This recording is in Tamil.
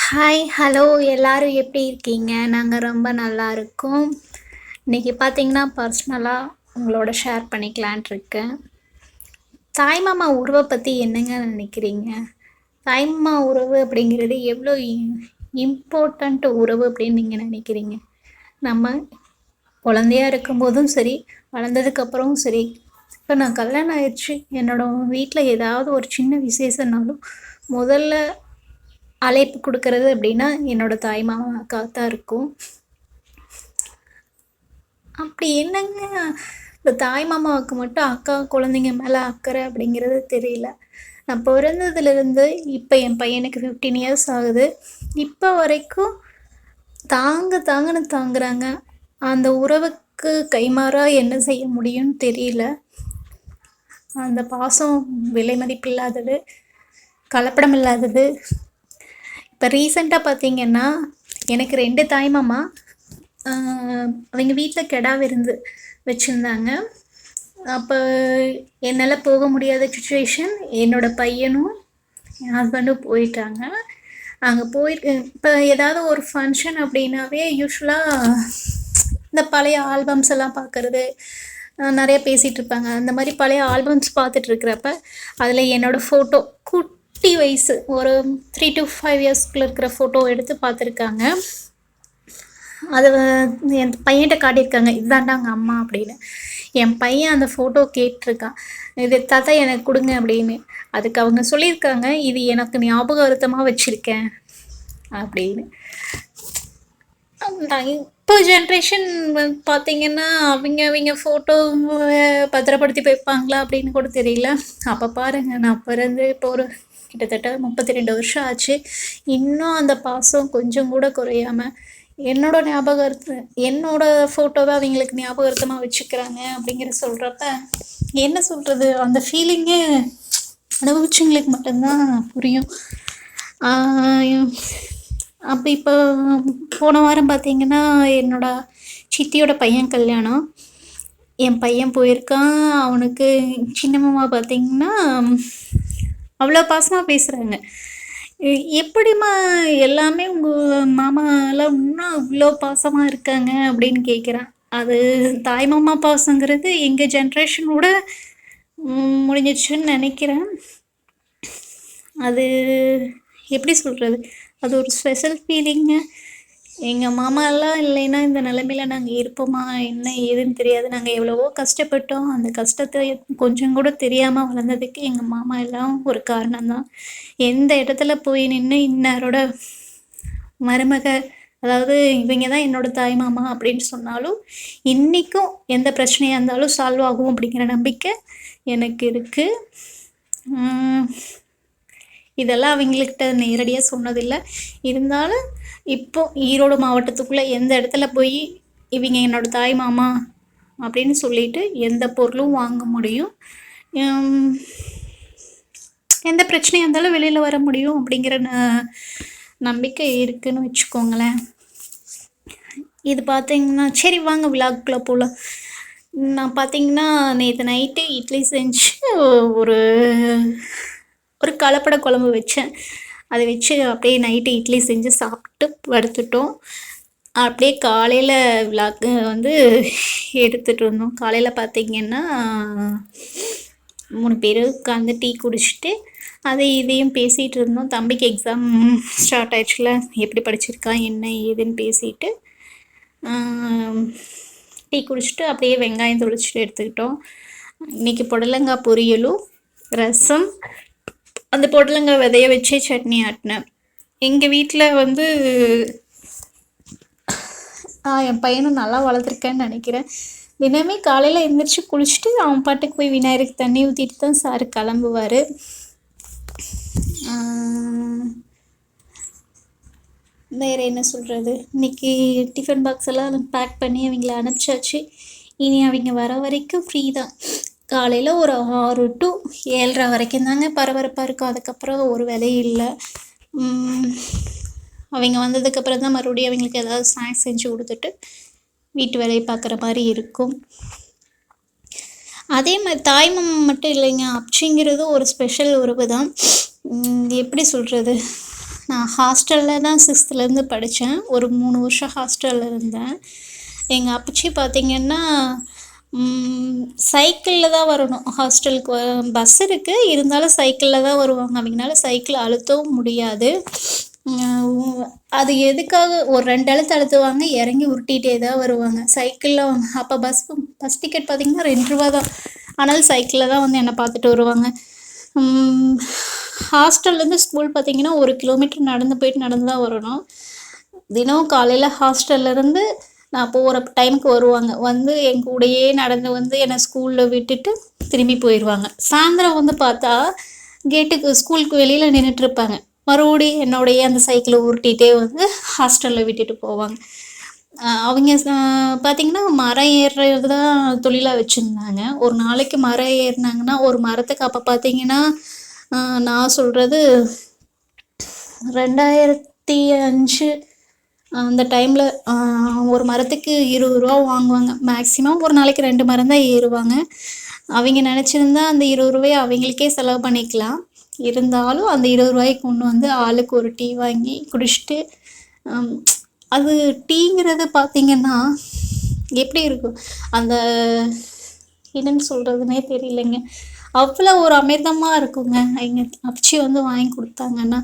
ஹாய், ஹலோ எல்லாரும் எப்படி இருக்கீங்க? நாங்கள் ரொம்ப நல்லா இருக்கோம். இன்னைக்கு பார்த்தீங்கன்னா, பர்சனலாக உங்களோட ஷேர் பண்ணிக்கலான்ட்டு இருக்கேன். தாய்மாமா உறவை பற்றி என்னங்க நினைக்கிறீங்க? தாய்மாமா உறவு அப்படிங்கிறது எவ்வளோ இம்பார்ட்டண்ட் உறவு அப்படின்னு நீங்கள் நினைக்கிறீங்க? நம்ம குழந்தையா இருக்கும்போதும் சரி, வளர்ந்ததுக்கப்புறமும் சரி, இப்போ நான் கல்யாணம் ஆயிடுச்சு, என்னோட வீட்டில் ஏதாவது ஒரு சின்ன விசேஷம்னாலும் முதல்ல அழைப்பு குடுக்கறது அப்படின்னா, என்னோட தாய் மாமா, அக்காவுக்கு தான் இருக்கும். அப்படி என்னங்க இந்த தாய் மாமாவுக்கு மட்டும் அக்கா குழந்தைங்க மேலே அக்கறை அப்படிங்கிறது தெரியல. நான் பொறந்ததுலேருந்து இப்போ என் பையனுக்கு 15 இயர்ஸ் ஆகுது. இப்போ வரைக்கும் தாங்கன்னு தாங்குறாங்க. அந்த உறவுக்கு கைமாறா என்ன செய்ய முடியும்னு தெரியல. அந்த பாசம் விலை மதிப்பில்லாதது, கலப்படம் இல்லாதது. இப்போ ரீசெண்டாக பார்த்தீங்கன்னா, எனக்கு 2 தாய்மாமா. அவங்க வீட்டில் கிடா விருந்து வச்சுருந்தாங்க. அப்போ என்னால் போக முடியாத சுச்சுவேஷன். என்னோடய பையனும் என் ஹஸ்பண்டும் போயிட்டாங்க. அங்கே போயிருக்கு இப்போ ஏதாவது ஒரு ஃபங்க்ஷன் அப்படின்னாவே யூஸ்வலாக இந்த பழைய ஆல்பம்ஸ் எல்லாம் பார்க்குறது, நிறைய பேசிகிட்டு இருப்பாங்க. அந்த மாதிரி பழைய ஆல்பம்ஸ் பார்த்துட்டு இருக்கிறப்ப அதில் என்னோடய ஃபோட்டோ குட்டி வயசு ஒரு 3 to 5 இயர்ஸ்க்குள்ள இருக்கிற ஃபோட்டோ எடுத்து பார்த்துருக்காங்க. அதை என் பையன்கிட்ட காட்டியிருக்காங்க, இதுதான்டாங்க அம்மா அப்படின்னு. என் பையன் அந்த ஃபோட்டோ கேட்டிருக்கான், இது தாத்தா எனக்கு கொடுங்க அப்படின்னு. அதுக்கு அவங்க சொல்லியிருக்காங்க, இது எனக்கு ஞாபகார்த்தமாக வச்சுருக்கேன் அப்படின்னு. இப்போ ஜென்ரேஷன் பார்த்தீங்கன்னா, அவங்க ஃபோட்டோ பத்திரப்படுத்தி வைப்பாங்களா அப்படின்னு கூட தெரியல. அப்போ பாருங்கள், நான் பிறந்து இப்போ ஒரு கிட்டத்தட்ட 32 வருஷம் ஆச்சு. இன்னும் அந்த பாசம் கொஞ்சம் கூட குறையாமல் என்னோட ஃபோட்டோவை அவங்களுக்கு ஞாபகார்த்தமாக வச்சுக்கிறாங்க அப்படிங்கிற சொல்கிறப்ப என்ன சொல்கிறது, அந்த ஃபீலிங்கே அனுபவிச்சவங்களுக்கு மட்டும்தான் புரியும். அப்போ இப்போ போன வாரம் பார்த்தீங்கன்னா, என்னோட சித்தியோட பையன் கல்யாணம். என் பையன் போயிருக்கான். அவனுக்கு சின்ன மாமா பார்த்தீங்கன்னா அவ்வளோ பாசமாக பேசுகிறாங்க. எப்படிம்மா எல்லாமே உங்கள் மாமாலாம் இன்னும் இவ்வளோ பாசமாக இருக்காங்க அப்படின்னு கேட்குறான். அது தாய் மாமா பாசங்கிறது எங்கள் ஜென்ரேஷனோட முடிஞ்சிடுச்சுன்னு நினைக்கிறேன். அது எப்படி சொல்கிறது, அது ஒரு ஸ்பெஷல் ஃபீலிங்கு. எங்கள் மாமாலாம் இல்லைன்னா இந்த நிலைமையில நாங்கள் இருப்போமா என்ன ஏதுன்னு தெரியாது. நாங்கள் எவ்வளவோ கஷ்டப்பட்டோம். அந்த கஷ்டத்தை கொஞ்சம் கூட தெரியாமல் வளர்ந்ததுக்கு எங்கள் மாமா எல்லாம் ஒரு காரணம்தான். எந்த இடத்துல போய் நின்று இன்னாரோட மருமக, அதாவது இவங்க தான் என்னோட தாய் மாமா அப்படின்னு சொன்னாலும் இன்றைக்கும் எந்த பிரச்சனையாக இருந்தாலும் சால்வ் ஆகும் அப்படிங்கிற நம்பிக்கை எனக்கு இருக்குது. இதெல்லாம் அவங்கக்கிட்ட நேரடியாக சொன்னதில்லை. இருந்தாலும் இப்போ ஈரோடு மாவட்டத்துக்குள்ளே எந்த இடத்துல போய் இவங்க என்னோடய தாய் மாமா அப்படின்னு சொல்லிட்டு எந்த பொருளும் வாங்க முடியும், எந்த பிரச்சனையாக இருந்தாலும் வெளியில் வர முடியும் அப்படிங்கிற நம்பிக்கை இருக்குதுன்னு வச்சுக்கோங்களேன். இது பார்த்தீங்கன்னா, சரி வாங்க விழாக்குள்ளே போகலாம். நான் பார்த்தீங்கன்னா நேற்று நைட்டு இட்லி செஞ்சு ஒரு கலப்பட குழம்பு வச்சேன். அதை வச்சு அப்படியே நைட்டு இட்லி செஞ்சு சாப்பிட்டு படுத்துட்டோம். அப்படியே காலையில் விழாக்கு எடுத்துகிட்டு இருந்தோம். காலையில் பார்த்திங்கன்னா 3 பேர் உட்காந்து டீ குடிச்சிட்டு இதையும் பேசிகிட்டு இருந்தோம். தம்பிக்கு எக்ஸாம் ஸ்டார்ட் ஆயிடுச்சுல, எப்படி படிச்சிருக்கான் என்ன ஏதுன்னு பேசிட்டு டீ குடிச்சிட்டு அப்படியே வெங்காயம் தொளிச்சிட்டு எடுத்துக்கிட்டோம். இன்றைக்கி புடலங்காய் பொரியலும் ரசம், அந்த புடலங்காய் விதைய வச்சே சட்னி ஆட்டினேன். எங்கள் வீட்டில் என் பையனும் நல்லா வளர்த்துருக்கேன்னு நினைக்கிறேன். தினமே காலையில் எழுந்திரிச்சு குளிச்சுட்டு அவன் பாட்டுக்கு போய் விநாயகருக்கு தண்ணி ஊற்றிட்டு தான் சார் கிளம்புவார். வேறு என்ன சொல்கிறது, இன்றைக்கி டிஃபன் பாக்ஸ் எல்லாம் பேக் பண்ணி அவங்கள அனுப்பிச்சாச்சு. இனி அவங்க வர வரைக்கும் ஃப்ரீ தான். காலையில் ஒரு 6 to 7:30 வரைக்கும் தாங்க பரபரப்பாக இருக்கும். அதுக்கப்புறம் ஒரு வேலையும் இல்லை. அவங்க வந்ததுக்கப்புறம் தான் மறுபடியும் அவங்களுக்கு ஏதாவது ஸ்நாக்ஸ் செஞ்சு கொடுத்துட்டு வீட்டு வேலையை பார்க்குற மாதிரி இருக்கும். அதே மாதிரி தாய்மாமா மட்டும் இல்லைங்க, அப்சிங்கிறது ஒரு ஸ்பெஷல் உறவு தான். எப்படி சொல்கிறது, நான் ஹாஸ்டலில் தான் 6th படித்தேன். ஒரு 3 வருஷம் ஹாஸ்டலில் இருந்தேன். எங்கள் அப்பச்சி பார்த்திங்கன்னா சைக்கிளில் தான் வரணும் ஹாஸ்டலுக்கு. பஸ் இருக்குது, இருந்தாலும் சைக்கிளில் தான் வருவாங்க. அவங்களால சைக்கிள் அழுத்தவும் முடியாது. அது எதுக்காக ஒரு 2 அழுத்து அழுத்துவாங்க, இறங்கி உருட்டிகிட்டே தான் வருவாங்க சைக்கிளில். அப்போ பஸ் டிக்கெட் பார்த்திங்கன்னா ரூ. 2 தான். ஆனாலும் சைக்கிளில் தான் வந்து என்னை பார்த்துட்டு வருவாங்க. ஹாஸ்டல்லேருந்து ஸ்கூல் பார்த்திங்கன்னா 1 கிலோமீட்டர் நடந்து போயிட்டு நடந்து தான் வரணும். தினம் காலையில் ஹாஸ்டல்லேருந்து நான் போகிற டைமுக்கு வருவாங்க. வந்து என் கூடயே நடந்து வந்து என்னை ஸ்கூலில் விட்டுட்டு திரும்பி போயிடுவாங்க. சாயந்தரம் வந்து பார்த்தா கேட்டுக்கு ஸ்கூலுக்கு வெளியில் நின்றுட்டுருப்பாங்க. மறுபடியும் என்னோடையே அந்த சைக்கிளை உருட்டிகிட்டே வந்து ஹாஸ்டலில் விட்டுட்டு போவாங்க. அவங்க பார்த்திங்கன்னா மரம் ஏறுறது தான் தொழிலாக வச்சுருந்தாங்க. ஒரு நாளைக்கு மரம் ஏறினாங்கன்னா ஒரு மரத்துக்கு அப்போ பார்த்திங்கன்னா நான் சொல்கிறது 2005 அந்த டைமில் ஒரு மரத்துக்கு ரூ. 20 வாங்குவாங்க. மேக்ஸிமம் ஒரு நாளைக்கு 2 மரம் தான் ஏறுவாங்க. அவங்க நினச்சிருந்தா அந்த ரூ. 20 அவங்களுக்கே செலவு பண்ணிக்கலாம். இருந்தாலும் அந்த ரூ. 20 கொண்டு வந்து ஆளுக்கு ஒரு டீ வாங்கி குடிச்சிட்டு, அது டீங்கிறது பார்த்திங்கன்னா எப்படி இருக்கும், அந்த என்னென்னு சொல்கிறதுனே தெரியலைங்க. அவ்வளோ ஒரு அமிர்தமாக இருக்குங்க எங்கள் அப்பச்சி வந்து வாங்கி கொடுத்தாங்கன்னா.